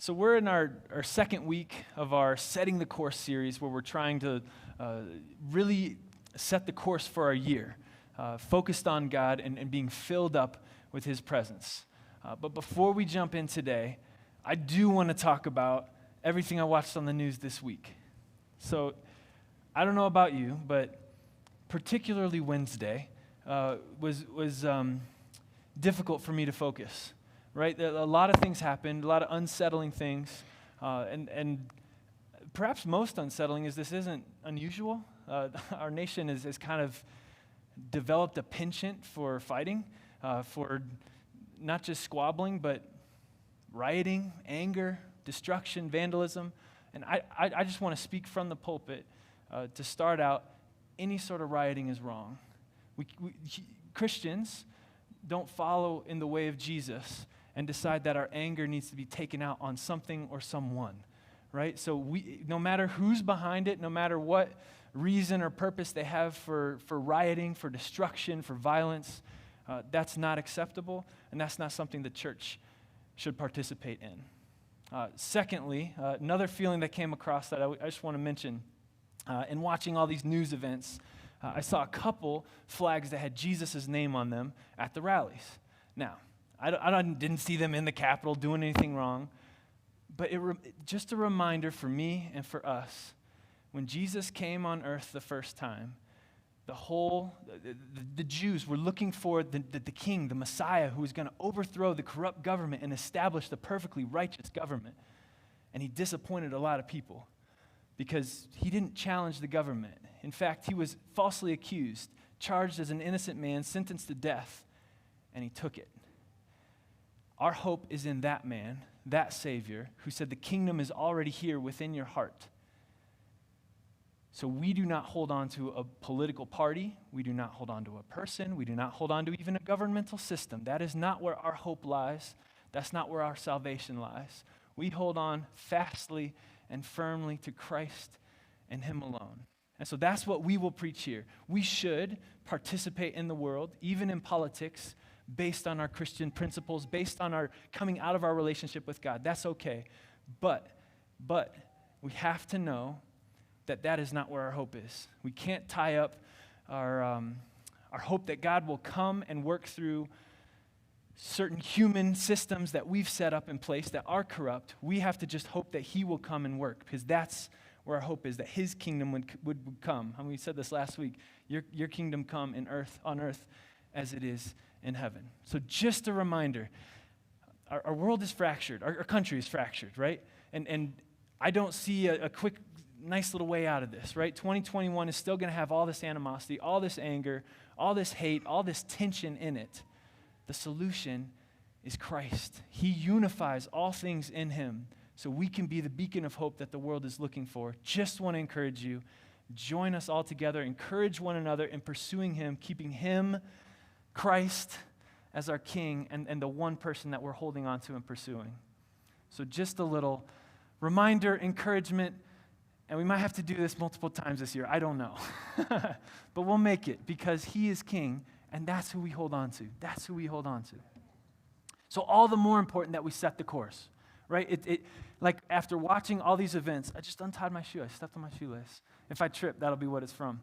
So we're in our second week of our Setting the Course series where we're trying to really set the course for our year, focused on God and being filled up with His presence. But before we jump in today, I do want to talk about everything I watched on the news this week. So I don't know about you, but particularly Wednesday was difficult for me to focus. Right, a lot of things happened, a lot of unsettling things, and perhaps most unsettling is this isn't unusual. Our nation has kind of developed a penchant for fighting, for not just squabbling, but rioting, anger, destruction, vandalism. And I just want to speak from the pulpit to start out, any sort of rioting is wrong. Christians don't follow in the way of Jesus and decide that our anger needs to be taken out on something or someone, right? So no matter who's behind it, no matter what reason or purpose they have for rioting, for destruction, for violence, that's not acceptable, and that's not something the church should participate in. Secondly, another feeling that came across that I just want to mention, in watching all these news events, I saw a couple flags that had Jesus' name on them at the rallies. Now, I didn't see them in the Capitol doing anything wrong, but just a reminder for me and for us, when Jesus came on earth the first time, the Jews were looking for the king, the Messiah, who was going to overthrow the corrupt government and establish the perfectly righteous government. And he disappointed a lot of people because he didn't challenge the government. In fact, he was falsely accused, charged as an innocent man, sentenced to death, and he took it. Our hope is in that man, that Savior, who said the kingdom is already here within your heart. So we do not hold on to a political party. We do not hold on to a person. We do not hold on to even a governmental system. That is not where our hope lies. That's not where our salvation lies. We hold on fastly and firmly to Christ and Him alone. And so that's what we will preach here. We should participate in the world, even in politics, based on our Christian principles, based on our coming out of our relationship with God. That's okay. But we have to know that is not where our hope is. We can't tie up our hope that God will come and work through certain human systems that we've set up in place that are corrupt. We have to just hope that He will come and work, because that's where our hope is, that His kingdom would come. We said this last week, your kingdom come on earth as it is in heaven. So just a reminder, our world is fractured, our country is fractured, right? And I don't see a quick, nice little way out of this, right? 2021 is still going to have all this animosity, all this anger, all this hate, all this tension in it. The solution is Christ. He unifies all things in Him so we can be the beacon of hope that the world is looking for. Just want to encourage you, join us all together, encourage one another in pursuing Him, keeping Him, Christ, as our King and the one person that we're holding on to and pursuing. So just a little reminder, encouragement, and we might have to do this multiple times this year. I don't know. But we'll make it because He is King, and that's who we hold on to. That's who we hold on to. So all the more important that we set the course, right? Like after watching all these events, I just untied my shoe. I stepped on my shoelace. If I trip, that'll be what it's from.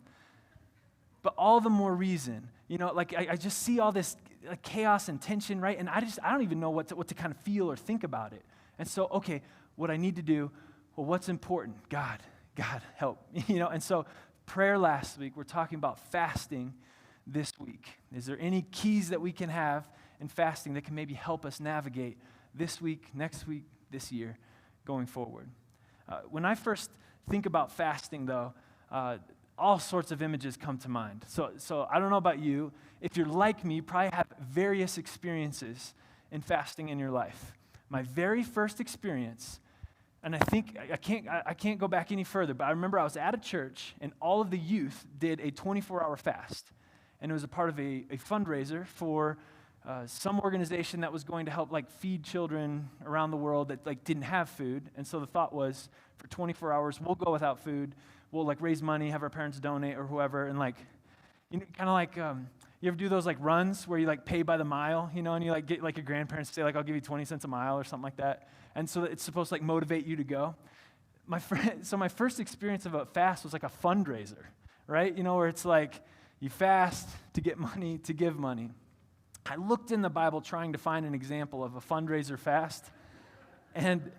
But all the more reason, like I just see all this like chaos and tension, right? And I don't even know what to kind of feel or think about it. And so, okay, what I need to do, well, what's important? God, help. And so prayer last week, we're talking about fasting this week. Is there any keys that we can have in fasting that can maybe help us navigate this week, next week, this year, going forward? When I first think about fasting, though, all sorts of images come to mind. So I don't know about you. If you're like me, you probably have various experiences in fasting in your life. My very first experience, and I think I can't go back any further, but I remember I was at a church and all of the youth did a 24-hour fast. And it was a part of a fundraiser for some organization that was going to help feed children around the world that didn't have food. And so the thought was, for 24 hours, we'll go without food. We'll raise money, have our parents donate or whoever, and You ever do those like runs where you like pay by the mile, you know, and you like get like your grandparents say like, I'll give you 20 cents a mile or something like that. And so it's supposed to like motivate you to go. My first experience of a fast was like a fundraiser, right? You know, where it's like you fast to get money, to give money. I looked in the Bible trying to find an example of a fundraiser fast. And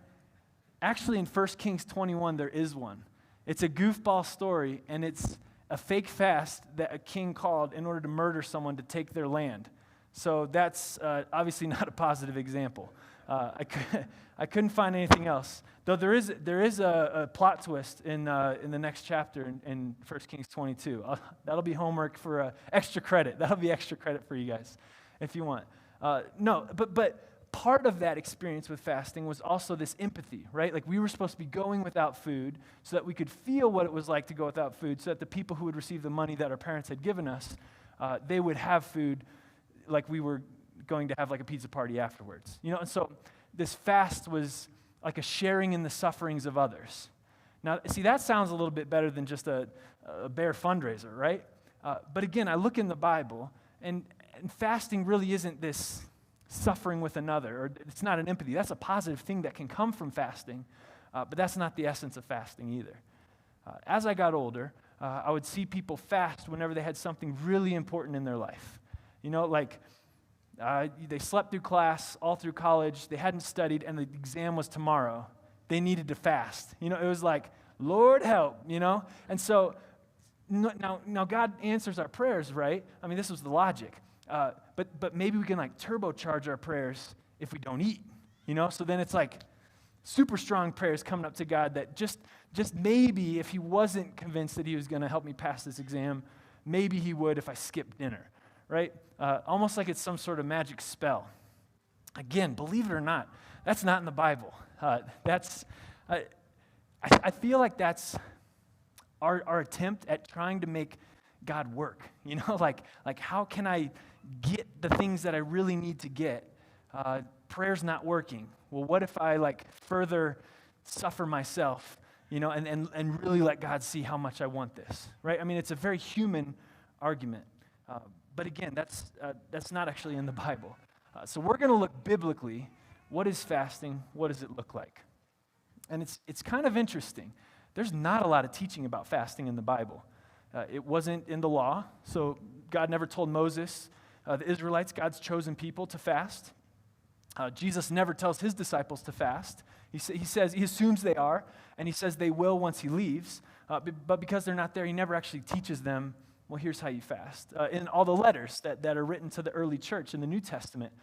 actually in 1 Kings 21, there is one. It's a goofball story, and it's a fake fast that a king called in order to murder someone to take their land. So that's obviously not a positive example. I couldn't find anything else. Though there is a plot twist in the next chapter in 1 Kings 22. That'll be homework for extra credit. That'll be extra credit for you guys if you want. But part of that experience with fasting was also this empathy, right? Like we were supposed to be going without food so that we could feel what it was like to go without food, so that the people who would receive the money that our parents had given us, they would have food like we were going to have like a pizza party afterwards. You know, and so this fast was like a sharing in the sufferings of others. Now, see, that sounds a little bit better than just a bare fundraiser, right? But again, I look in the Bible, and fasting really isn't this suffering with another, or it's not an empathy. That's a positive thing that can come from fasting, but that's not the essence of fasting either. As I got older, I would see people fast whenever they had something really important in their life. You know, like they slept through class all through college, they hadn't studied, and the exam was tomorrow. They needed to fast. You know, it was like, Lord help, you know? And so, now God answers our prayers, right? I mean, this was the logic. But maybe we can like turbocharge our prayers if we don't eat, you know? So then it's like super strong prayers coming up to God that just maybe if he wasn't convinced that he was going to help me pass this exam, maybe he would if I skipped dinner, right? Almost like it's some sort of magic spell. Again, believe it or not, that's not in the Bible. I feel like that's our attempt at trying to make God work. You know, like how can I get the things that I really need to get? Prayer's not working. Well, what if I like further suffer myself, you know, and really let God see how much I want this, right? I mean, it's a very human argument. But again, that's not actually in the Bible. So we're going to look biblically. What is fasting? What does it look like? And it's kind of interesting. There's not a lot of teaching about fasting in the Bible. It wasn't in the law, so God never told Moses, the Israelites, God's chosen people, to fast. Jesus never tells his disciples to fast. He assumes they are, and he says they will once he leaves. But because they're not there, he never actually teaches them, well, here's how you fast. In all the letters that are written to the early church in the New Testament,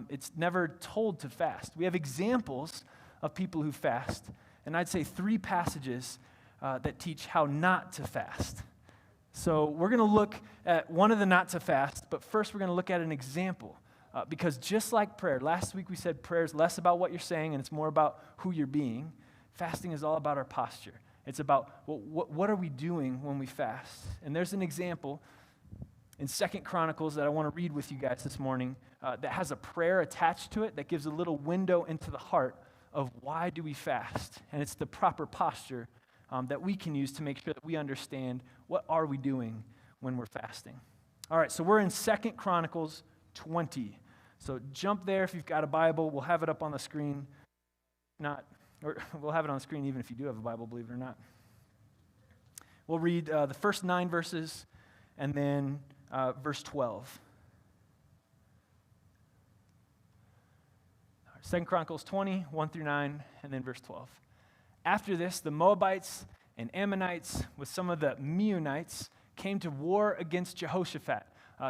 it's never told to fast. We have examples of people who fast, and I'd say 3 passages that teach how not to fast. So we're going to look at one of the not to fast, but first we're going to look at an example. Because just like prayer, last week we said prayer is less about what you're saying and it's more about who you're being. Fasting is all about our posture. It's about, well, what are we doing when we fast? And there's an example in 2 Chronicles that I want to read with you guys this morning that has a prayer attached to it that gives a little window into the heart of why do we fast. And it's the proper posture that we can use to make sure that we understand what are we doing when we're fasting. All right, so we're in 2 Chronicles 20. So jump there if you've got a Bible. We'll have it up on the screen. We'll have it on the screen even if you do have a Bible, believe it or not. We'll read the first 9 verses and then verse 12. 2 Chronicles 20, 1 through 9, and then verse 12. After this, the Moabites and Ammonites with some of the Meunites came to war against Jehoshaphat.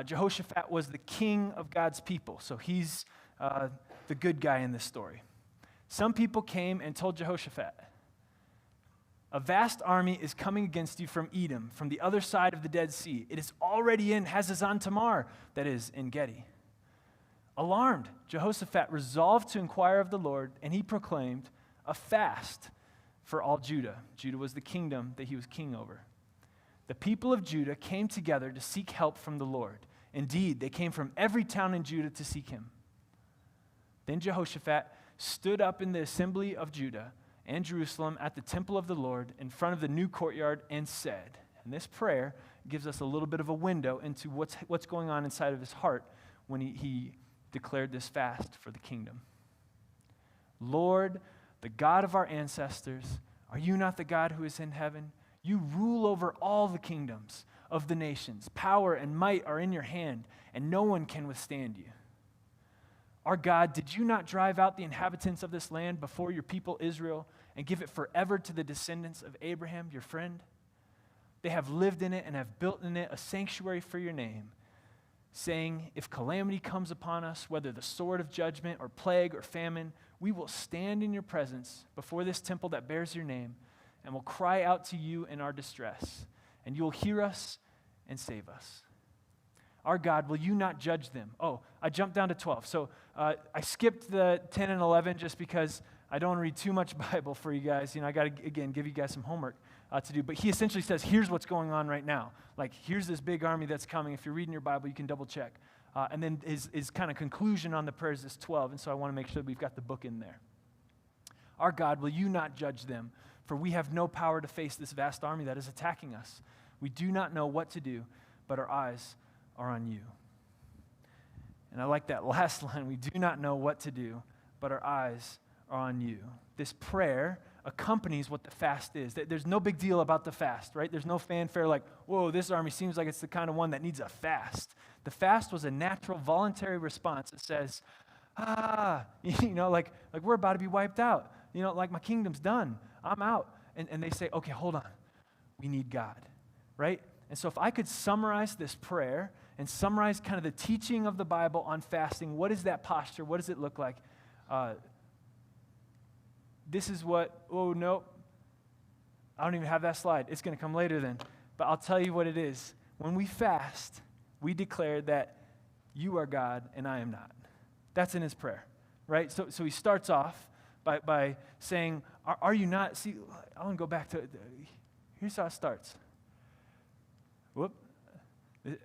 Jehoshaphat was the king of God's people, so he's the good guy in this story. Some people came and told Jehoshaphat, a vast army is coming against you from Edom, from the other side of the Dead Sea. It is already in Hazazon Tamar, that is, in Gedi. Alarmed, Jehoshaphat resolved to inquire of the Lord, and he proclaimed a fast for all Judah. Judah was the kingdom that he was king over. The people of Judah came together to seek help from the Lord. Indeed, they came from every town in Judah to seek him. Then Jehoshaphat stood up in the assembly of Judah and Jerusalem at the temple of the Lord in front of the new courtyard and said, and this prayer gives us a little bit of a window into what's going on inside of his heart when he declared this fast for the kingdom. Lord, the God of our ancestors, are you not the God who is in heaven? You rule over all the kingdoms of the nations. Power and might are in your hand, and no one can withstand you. Our God, did you not drive out the inhabitants of this land before your people Israel and give it forever to the descendants of Abraham, your friend? They have lived in it and have built in it a sanctuary for your name, saying, if calamity comes upon us, whether the sword of judgment or plague or famine, we will stand in your presence before this temple that bears your name and will cry out to you in our distress, and you will hear us and save us. Our God, will you not judge them? Oh, I jumped down to 12. So I skipped the 10 and 11 just because I don't want to read too much Bible for you guys. I got to, again, give you guys some homework to do. But he essentially says, here's what's going on right now. Like, here's this big army that's coming. If you're reading your Bible, you can double check. And then his kind of conclusion on the prayers is 12. And so I want to make sure that we've got the book in there. Our God, will you not judge them? For we have no power to face this vast army that is attacking us. We do not know what to do, but our eyes are on you. And I like that last line, we do not know what to do, but our eyes are on you. This prayer accompanies what the fast is. There's no big deal about the fast, right? There's no fanfare like, whoa, this army seems like it's the kind of one that needs a fast. The fast was a natural, voluntary response that says, like we're about to be wiped out. Like my kingdom's done. I'm out. And they say, okay, hold on. We need God, right? And so if I could summarize this prayer and summarize kind of the teaching of the Bible on fasting, what is that posture? What does it look like? This is what, nope. I don't even have that slide. It's going to come later then. But I'll tell you what it is. When we fast, we declare that you are God and I am not. That's in his prayer, right? So he starts off by saying, are you not? See, I want to go back to, here's how it starts. Whoop. When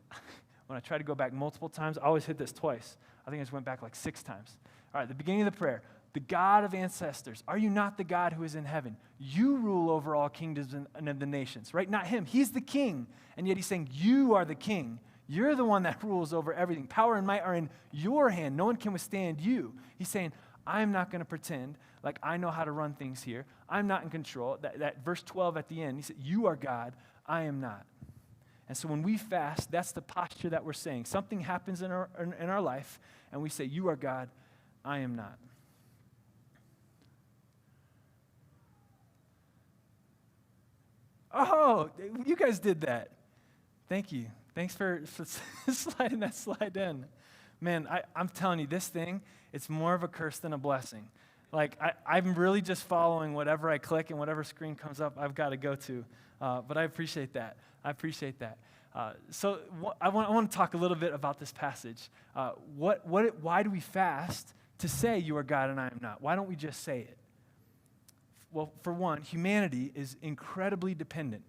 I try to go back multiple times, I always hit this twice. I think I just went back like 6 times. All right, the beginning of the prayer. The God of ancestors, are you not the God who is in heaven? You rule over all kingdoms and of the nations, right? Not him. He's the king. And yet he's saying, you are the king. You're the one that rules over everything. Power and might are in your hand. No one can withstand you. He's saying, I'm not going to pretend like I know how to run things here. I'm not in control. That verse 12 at the end, he said, you are God. I am not. And so when we fast, that's the posture that we're saying. Something happens in our life, and we say, you are God. I am not. Oh, you guys did that. Thank you. Thanks for sliding that slide in. Man, I'm telling you, this thing, it's more of a curse than a blessing. Like, I'm really just following whatever I click and whatever screen comes up, I've got to go to. But I appreciate that. So I want to talk a little bit about this passage. Why do we fast to say you are God and I am not? Why don't we just say it? Well, for one, humanity is incredibly dependent.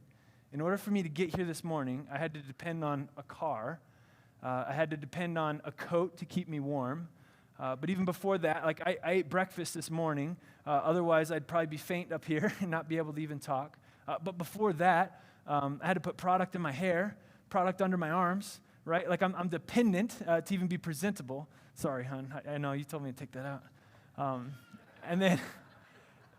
In order for me to get here this morning, I had to depend on a car. I had to depend on a coat to keep me warm. But even before that, like I ate breakfast this morning. Otherwise, I'd probably be faint up here and not be able to even talk. But before that, I had to put product in my hair, product under my arms, right? Like I'm dependent to even be presentable. Sorry, hon. I know you told me to take that out. And then...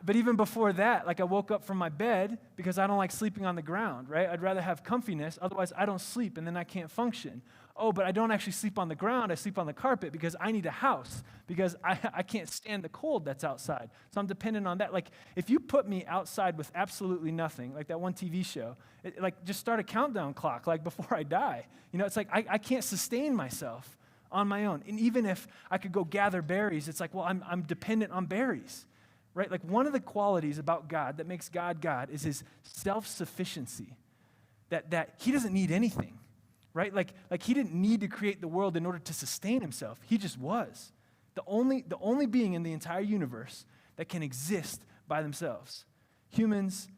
But even before that, like I woke up from my bed because I don't like sleeping on the ground, right? I'd rather have comfiness. Otherwise, I don't sleep, and then I can't function. Oh, but I don't actually sleep on the ground. I sleep on the carpet because I need a house because I can't stand the cold that's outside. So I'm dependent on that. Like if you put me outside with absolutely nothing, like that one TV show, like just start a countdown clock like before I die. It's like I can't sustain myself on my own. And even if I could go gather berries, it's like, well, I'm dependent on berries. Right? Like one of the qualities about God that makes God God is his self-sufficiency. That he doesn't need anything. Right? Like he didn't need to create the world in order to sustain himself. He just was. The only being in the entire universe that can exist by themselves. Humans,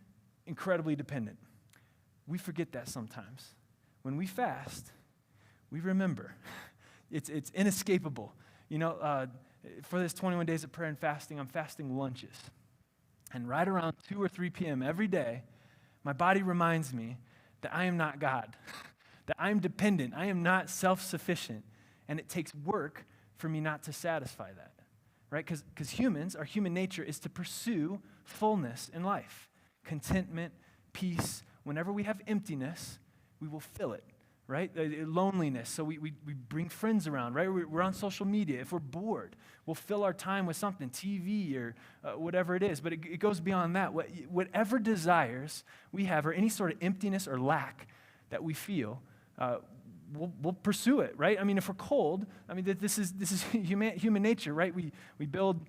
incredibly dependent. We forget that sometimes. When we fast, we remember. It's inescapable. For this 21 days of prayer and fasting, I'm fasting lunches. And right around 2 or 3 p.m. every day, my body reminds me that I am not God, that I'm dependent, I am not self-sufficient, and it takes work for me not to satisfy that, right? Because humans, our human nature is to pursue fullness in life, contentment, peace. Whenever we have emptiness, we will fill it, right? Loneliness, so we bring friends around, right? We're on social media. If we're bored, we'll fill our time with something, TV or whatever it is. But it goes beyond that. Whatever desires we have or any sort of emptiness or lack that we feel, we'll pursue it, right? I mean, if we're cold, I mean, this is human nature, right? We build,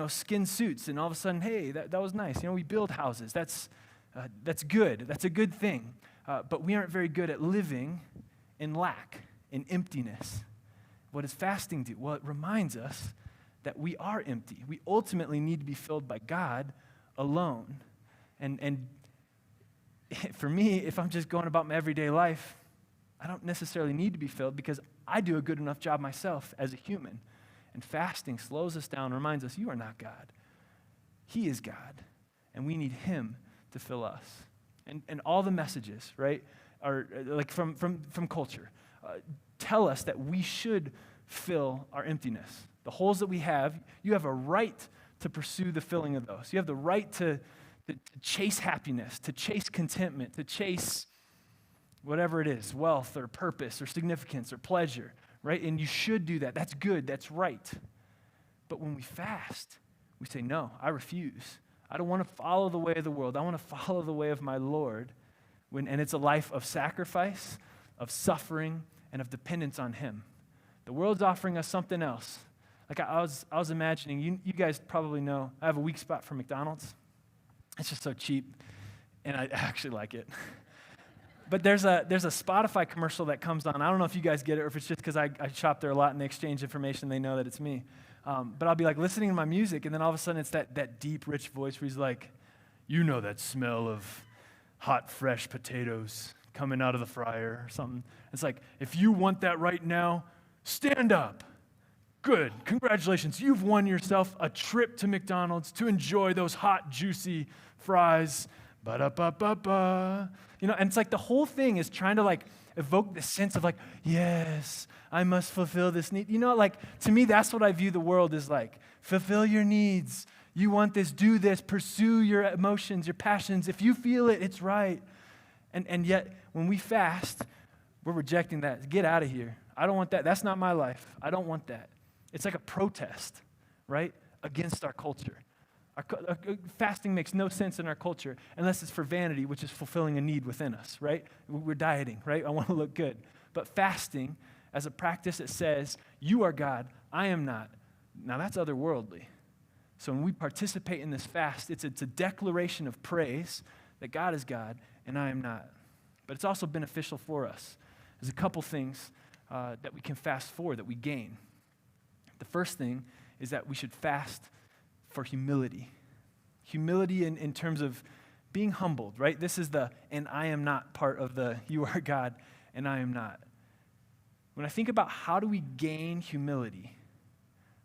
skin suits, and all of a sudden, hey, that was nice. We build houses. That's good. That's a good thing. But we aren't very good at living in lack, in emptiness. What does fasting do? Well, it reminds us that we are empty. We ultimately need to be filled by God alone. And for me, if I'm just going about my everyday life, I don't necessarily need to be filled because I do a good enough job myself as a human. And fasting slows us down and reminds us, you are not God. He is God, and we need him to fill us. And all the messages, right, are like from culture, tell us that we should fill our emptiness. The holes that we have, you have a right to pursue the filling of those. You have the right to chase happiness, to chase contentment, to chase whatever it is, wealth or purpose or significance or pleasure, right? And you should do that. That's good. That's right. But when we fast, we say, no, I refuse. I don't want to follow the way of the world. I want to follow the way of my Lord. And it's a life of sacrifice, of suffering, and of dependence on him. The world's offering us something else. Like I was imagining, you guys probably know, I have a weak spot for McDonald's. It's just so cheap, and I actually like it. But there's a Spotify commercial that comes on. I don't know if you guys get it or if it's just because I shop there a lot and they exchange information. They know that it's me. But I'll be like listening to my music, and then all of a sudden it's that deep, rich voice where he's like, you know that smell of hot, fresh potatoes coming out of the fryer or something. It's like, if you want that right now, stand up. Good. Congratulations. You've won yourself a trip to McDonald's to enjoy those hot, juicy fries. Ba-da-ba-ba-ba. And it's like the whole thing is trying to evoke the sense of yes, I must fulfill this need. To me, that's what I view the world as like. Fulfill your needs. You want this, do this, pursue your emotions, your passions. If you feel it, it's right. And yet, when we fast, we're rejecting that. Get out of here. I don't want that. That's not my life. I don't want that. It's like a protest, right, against our culture. Fasting makes no sense in our culture unless it's for vanity, which is fulfilling a need within us, right? We're dieting, right? I want to look good. But fasting as a practice that says, you are God, I am not. Now that's otherworldly. So when we participate in this fast, it's a declaration of praise that God is God and I am not. But it's also beneficial for us. There's a couple things that we can fast for, that we gain. The first thing is that we should fast for humility. Humility in terms of being humbled, right? This is the and I am not part of the you are God and I am not. When I think about how do we gain humility,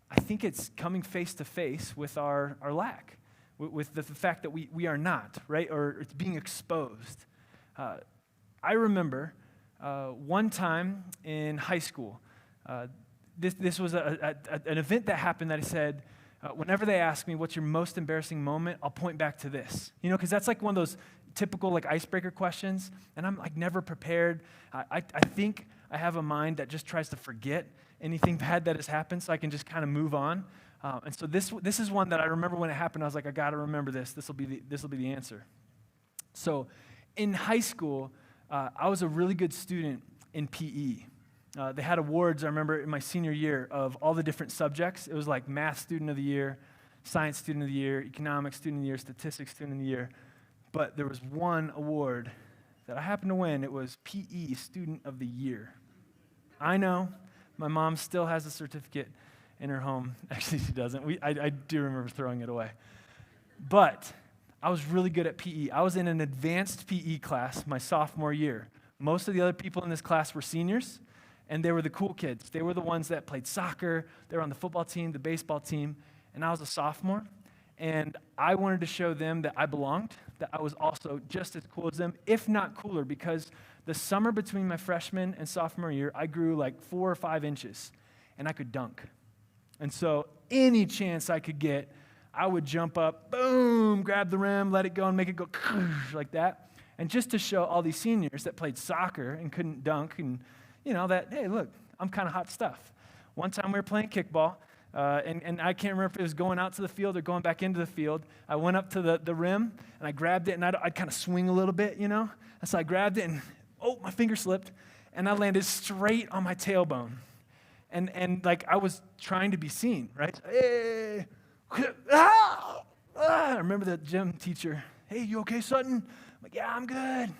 I think it's coming face to face with our lack, with the fact that we are not, right? Or it's being exposed. I remember one time in high school, this was an event that happened that I said, whenever they ask me, what's your most embarrassing moment, I'll point back to this. Because that's like one of those typical icebreaker questions, and I'm never prepared. I think I have a mind that just tries to forget anything bad that has happened so I can just kind of move on. And so this is one that I remember when it happened. I was like, I got to remember this. This will be the answer. So in high school, I was a really good student in PE. They had awards, I remember, in my senior year of all the different subjects. It was like math student of the year, science student of the year, economics student of the year, statistics student of the year. But there was one award that I happened to win. It was PE student of the year. I know. My mom still has a certificate in her home. Actually, she doesn't. I do remember throwing it away. But I was really good at PE. I was in an advanced PE class my sophomore year. Most of the other people in this class were seniors. And they were the cool kids. They were the ones that played soccer. They were on the football team, the baseball team. And I was a sophomore. And I wanted to show them that I belonged, that I was also just as cool as them, if not cooler, because the summer between my freshman and sophomore year, I grew like 4 or 5 inches, and I could dunk. And so any chance I could get, I would jump up, boom, grab the rim, let it go, and make it go like that. And just to show all these seniors that played soccer and couldn't dunk, and that, hey, look, I'm kind of hot stuff. One time we were playing kickball, and I can't remember if it was going out to the field or going back into the field. I went up to the rim, and I grabbed it, and I'd kind of swing a little bit, And so I grabbed it, and my finger slipped, and I landed straight on my tailbone. And like I was trying to be seen, right? Hey, I remember the gym teacher, hey, you okay, Sutton? I'm like, yeah, I'm good.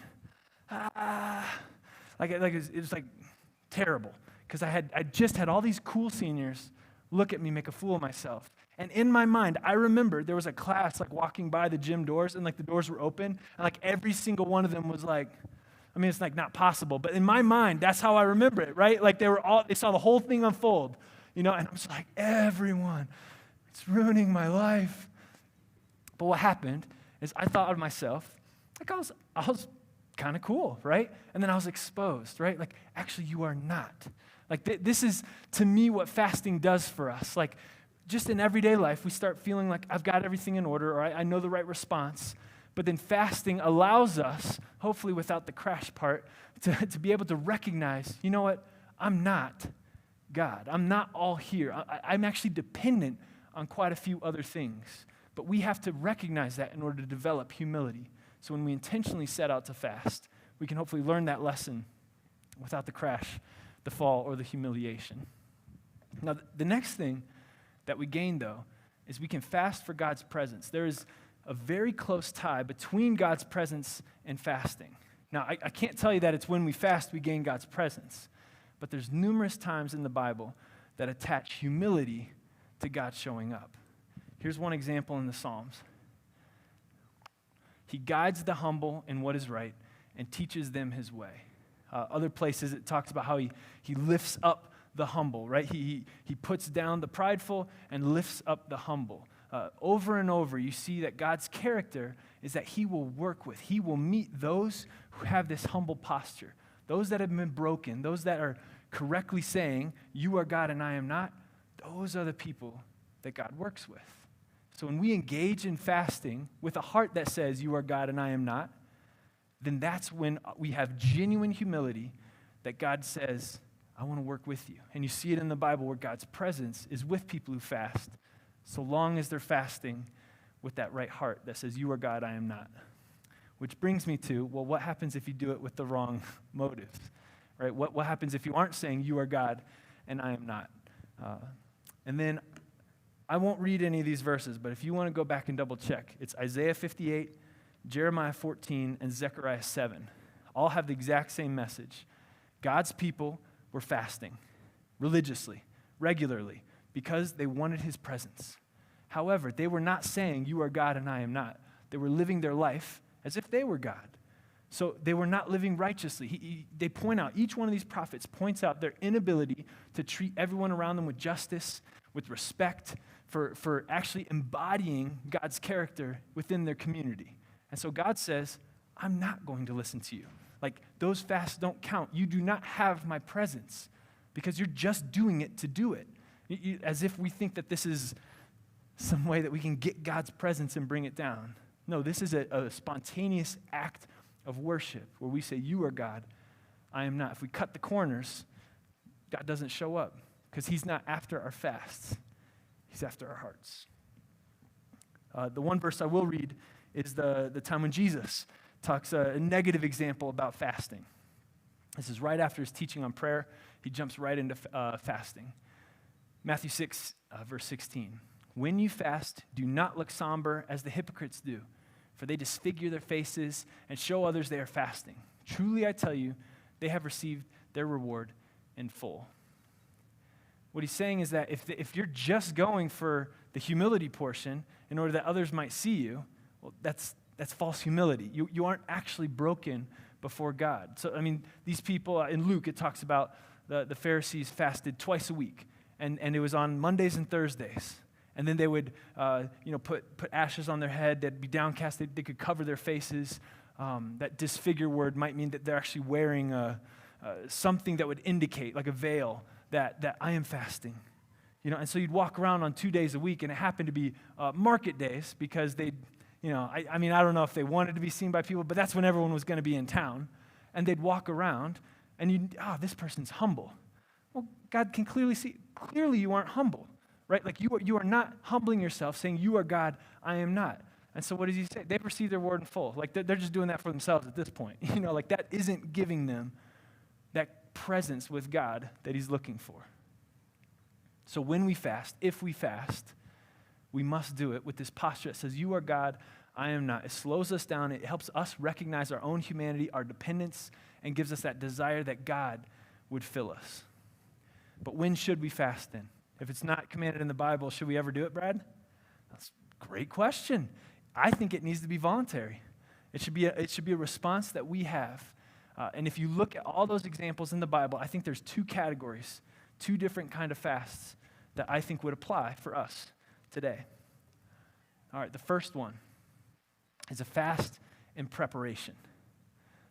It was like terrible, because I just had all these cool seniors look at me, make a fool of myself. And in my mind, I remember there was a class like walking by the gym doors, and like the doors were open, and like every single one of them was like, it's like not possible, but in my mind, that's how I remember it, right? Like they saw the whole thing unfold, and I'm just like, everyone, it's ruining my life. But what happened is I thought of myself, like I was kind of cool, right? And then I was exposed, right? Like, actually, you are not. Like, this is, to me, what fasting does for us. Like, just in everyday life, we start feeling like I've got everything in order, or I know the right response. But then fasting allows us, hopefully without the crash part, to be able to recognize, you know what? I'm not God. I'm not all here. I'm actually dependent on quite a few other things. But we have to recognize that in order to develop humility. So when we intentionally set out to fast, we can hopefully learn that lesson without the crash, the fall, or the humiliation. Now, the next thing that we gain, though, is we can fast for God's presence. There is a very close tie between God's presence and fasting. Now, I can't tell you that it's when we fast we gain God's presence, but there's numerous times in the Bible that attach humility to God showing up. Here's one example in the Psalms. He guides the humble in what is right and teaches them his way. Other places it talks about how he lifts up the humble, right? He puts down the prideful and lifts up the humble. Over and over, you see that God's character is that he will work with, he will meet those who have this humble posture, those that have been broken, those that are correctly saying, you are God and I am not. Those are the people that God works with. So when we engage in fasting with a heart that says, you are God and I am not, then that's when we have genuine humility that God says, I want to work with you. And you see it in the Bible where God's presence is with people who fast, so long as they're fasting with that right heart that says, you are God, I am not. Which brings me to, well, what happens if you do it with the wrong motives? Right? What happens if you aren't saying, you are God and I am not? And then I won't read any of these verses, but if you want to go back and double check, it's Isaiah 58, Jeremiah 14, and Zechariah 7. All have the exact same message. God's people were fasting religiously, regularly, because they wanted his presence. However, they were not saying, you are God and I am not. They were living their life as if they were God. So they were not living righteously. They point out, each one of these prophets points out their inability to treat everyone around them with justice, with respect, for actually embodying God's character within their community. And so God says, I'm not going to listen to you. Like, those fasts don't count. You do not have my presence because you're just doing it to do it. As if we think that this is some way that we can get God's presence and bring it down. No, this is a spontaneous act of worship where we say, you are God, I am not. If we cut the corners, God doesn't show up because he's not after our fasts. He's after our hearts. The one verse I will read is the time when Jesus talks a negative example about fasting. This is right after his teaching on prayer. He jumps right into fasting. Matthew 6, verse 16. When you fast, do not look somber as the hypocrites do, for they disfigure their faces and show others they are fasting. Truly, I tell you, they have received their reward in full. What he's saying is that if you're just going for the humility portion in order that others might see you, well, that's false humility. You aren't actually broken before God. So, these people, in Luke, it talks about the Pharisees fasted twice a week, and it was on Mondays and Thursdays. And then they would, put ashes on their head. They'd be downcast. They could cover their faces. That disfigure word might mean that they're actually wearing something that would indicate, like a veil, that I am fasting. And so you'd walk around on 2 days a week, and it happened to be market days because they'd, I don't know if they wanted to be seen by people, but that's when everyone was going to be in town. And they'd walk around, and this person's humble. Well, God can clearly see, you aren't humble, right? Like you are not humbling yourself, saying, you are God, I am not. And so what does he say? They receive their word in full. Like they're just doing that for themselves at this point. Like that isn't giving them that presence with God that he's looking for. So when we fast, if we fast, we must do it with this posture that says, you are God, I am not. It slows us down. It helps us recognize our own humanity, our dependence, and gives us that desire that God would fill us. But when should we fast then? If it's not commanded in the Bible, should we ever do it, Brad? That's a great question. I think it needs to be voluntary. It should be a response that we have. And if you look at all those examples in the Bible, I think there's two categories, two different kind of fasts that I think would apply for us today. All right, the first one is a fast in preparation.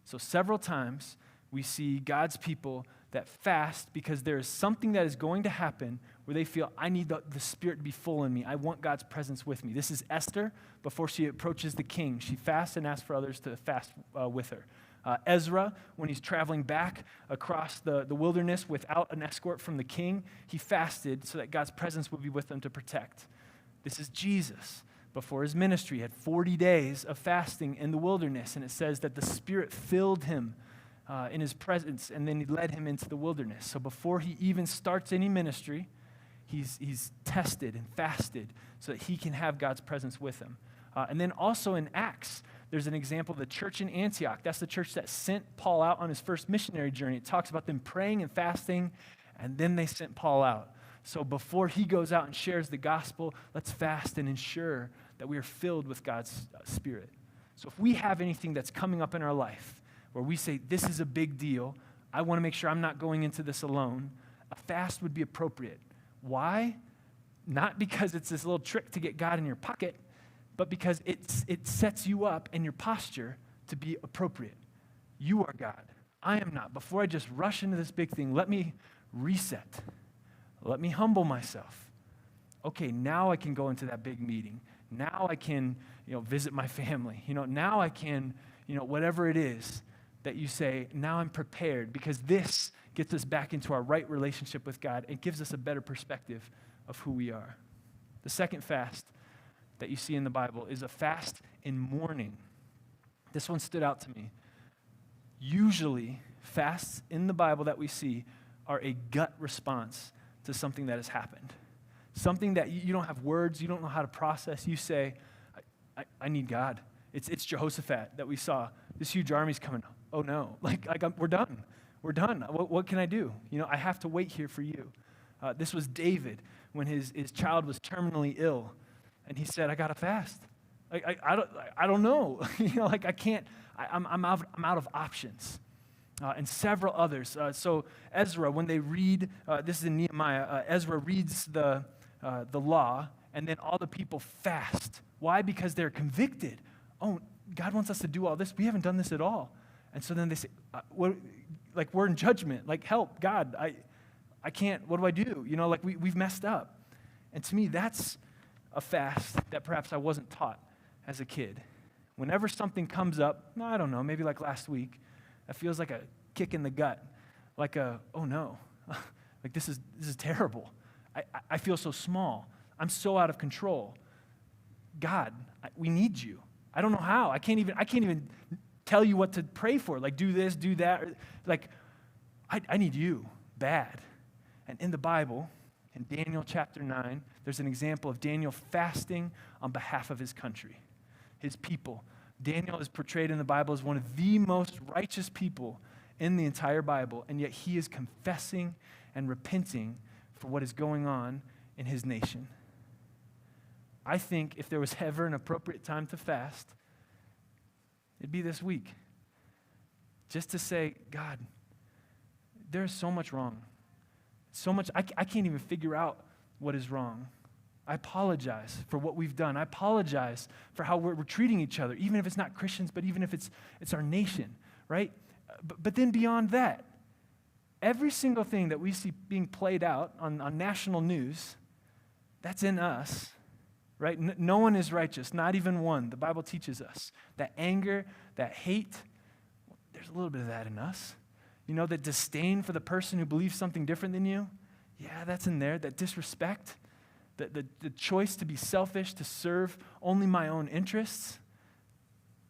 So several times we see God's people that fast because there is something that is going to happen where they feel, I need the Spirit to be full in me. I want God's presence with me. This is Esther before she approaches the king. She fasts and asks for others to fast with her. Ezra, when he's traveling back across the wilderness without an escort from the king, he fasted so that God's presence would be with them to protect. This is Jesus. Before his ministry, he had 40 days of fasting in the wilderness, and it says that the Spirit filled him in his presence, and then he led him into the wilderness. So before he even starts any ministry, he's tested and fasted so that he can have God's presence with him. And then also in Acts, there's an example of the church in Antioch. That's the church that sent Paul out on his first missionary journey. It talks about them praying and fasting, and then they sent Paul out. So before he goes out and shares the gospel, let's fast and ensure that we are filled with God's Spirit. So if we have anything that's coming up in our life where we say, this is a big deal, I want to make sure I'm not going into this alone, a fast would be appropriate. Why? Not because it's this little trick to get God in your pocket, but because it sets you up in your posture to be appropriate. You are God. I am not. Before I just rush into this big thing, let me reset. Let me humble myself. Okay, now I can go into that big meeting. Now I can, visit my family. Now I can, whatever it is that you say, now I'm prepared, because this gets us back into our right relationship with God. It gives us a better perspective of who we are. The second fast that you see in the Bible is a fast in mourning. This one stood out to me. Usually, fasts in the Bible that we see are a gut response to something that has happened. Something that you don't have words, you don't know how to process. You say, I need God. It's Jehoshaphat that we saw. This huge army's coming. Oh no, we're done. We're done. What can I do? I have to wait here for you. This was David when his child was terminally ill, and he said, I got to fast. I don't know. I can't. I'm out of options. And several others. So Ezra, when they read, this is in Nehemiah, Ezra reads the law, and then all the people fast. Why? Because they're convicted. Oh, God wants us to do all this. We haven't done this at all. And so then they say, we're in judgment. Help, God. I can't. What do I do? We've messed up. And to me, that's a fast that perhaps I wasn't taught as a kid. Whenever something comes up, I don't know, maybe like last week, it feels like a kick in the gut, oh no, this is terrible. I feel so small. I'm so out of control. God, we need you. I don't know how. I can't even tell you what to pray for. Do this, do that. I need you bad. And in the Bible, in Daniel chapter 9, there's an example of Daniel fasting on behalf of his country, his people. Daniel is portrayed in the Bible as one of the most righteous people in the entire Bible, and yet he is confessing and repenting for what is going on in his nation. I think if there was ever an appropriate time to fast, it'd be this week. Just to say, God, there's so much wrong. So much, I can't even figure out what is wrong. I apologize for what we've done. I apologize for how we're treating each other, even if it's not Christians, but even if it's our nation, right? But then beyond that, every single thing that we see being played out on national news, that's in us, right? No one is righteous, not even one. The Bible teaches us that anger, that hate, there's a little bit of that in us. You know, that disdain for the person who believes something different than you, yeah, that's in there. That disrespect, the choice to be selfish, to serve only my own interests,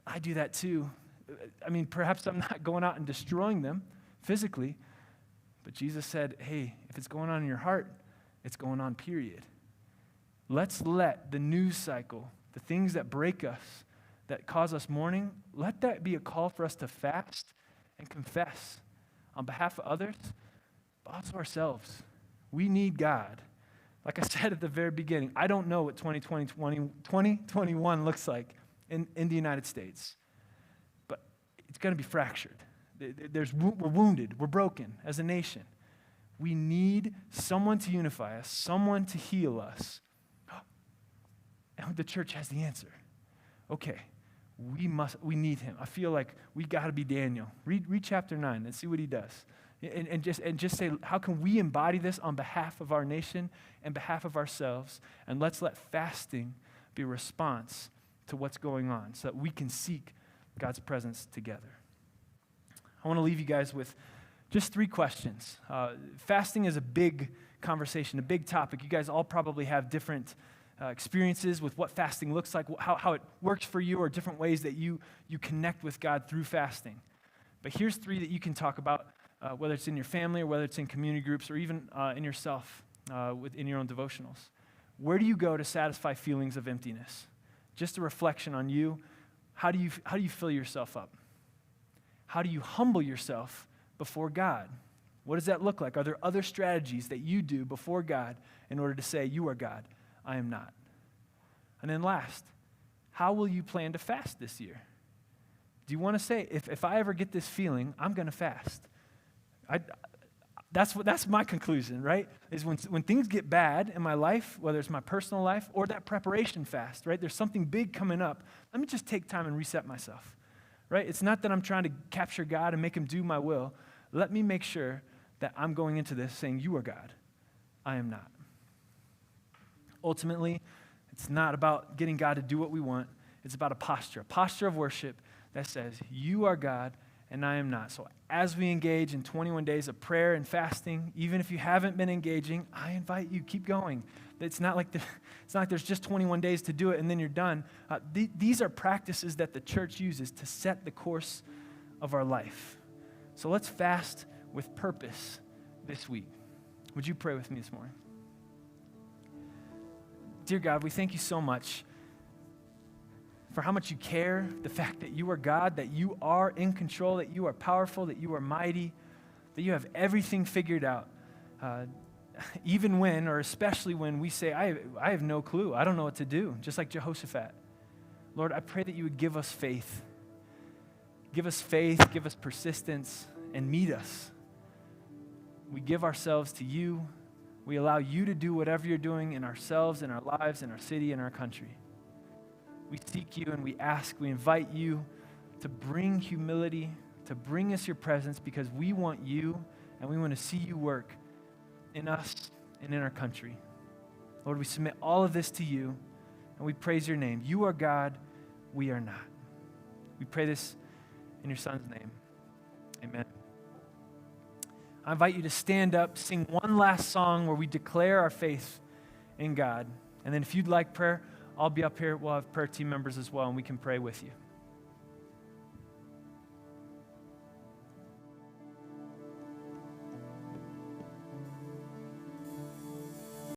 I do that too. I mean, perhaps I'm not going out and destroying them physically, but Jesus said, hey, if it's going on in your heart, it's going on, period. Let's let the news cycle, the things that break us, that cause us mourning, let that be a call for us to fast and confess on behalf of others, but also ourselves. We need God. Like I said at the very beginning, I don't know what 2021 looks like in the United States, but it's going to be fractured. We're wounded. We're broken as a nation. We need someone to unify us, someone to heal us. And the church has the answer. Okay, we need him. I feel like we got to be Daniel. Read chapter 9 and see what he does. And just say, how can we embody this on behalf of our nation and behalf of ourselves? And let's let fasting be a response to what's going on so that we can seek God's presence together. I want to leave you guys with just 3 questions. Fasting is a big conversation, a big topic. You guys all probably have different experiences with what fasting looks like, how it works for you, or different ways that you connect with God through fasting. But here's 3 that you can talk about, whether it's in your family or whether it's in community groups or even in yourself, in your own devotionals. Where do you go to satisfy feelings of emptiness? Just a reflection on you. How do you fill yourself up? How do you humble yourself before God? What does that look like? Are there other strategies that you do before God in order to say, you are God, I am not? And then last, how will you plan to fast this year? Do you want to say, if I ever get this feeling, I'm going to fast? That's my conclusion, right? Is when things get bad in my life, whether it's my personal life or that preparation fast, right? There's something big coming up. Let me just take time and reset myself, right? It's not that I'm trying to capture God and make him do my will. Let me make sure that I'm going into this saying, you are God, I am not. Ultimately, it's not about getting God to do what we want. It's about a posture of worship that says, you are God and I am not. So as we engage in 21 days of prayer and fasting, even if you haven't been engaging, I invite you, keep going. It's not like there's just 21 days to do it and then you're done. These are practices that the church uses to set the course of our life. So let's fast with purpose this week. Would you pray with me this morning? Dear God, we thank you so much for how much you care, the fact that you are God, that you are in control, that you are powerful, that you are mighty, that you have everything figured out. Even when, or especially when we say, I have no clue, I don't know what to do, just like Jehoshaphat. Lord, I pray that you would give us faith. Give us faith, give us persistence, and meet us. We give ourselves to you. We allow you to do whatever you're doing in ourselves, in our lives, in our city, in our country. We seek you and we ask, we invite you to bring humility, to bring us your presence, because we want you and we want to see you work in us and in our country. Lord, we submit all of this to you and we praise your name. You are God, we are not. We pray this in your Son's name. Amen. I invite you to stand up, sing one last song where we declare our faith in God. And then if you'd like prayer, I'll be up here. We'll have prayer team members as well, and we can pray with you.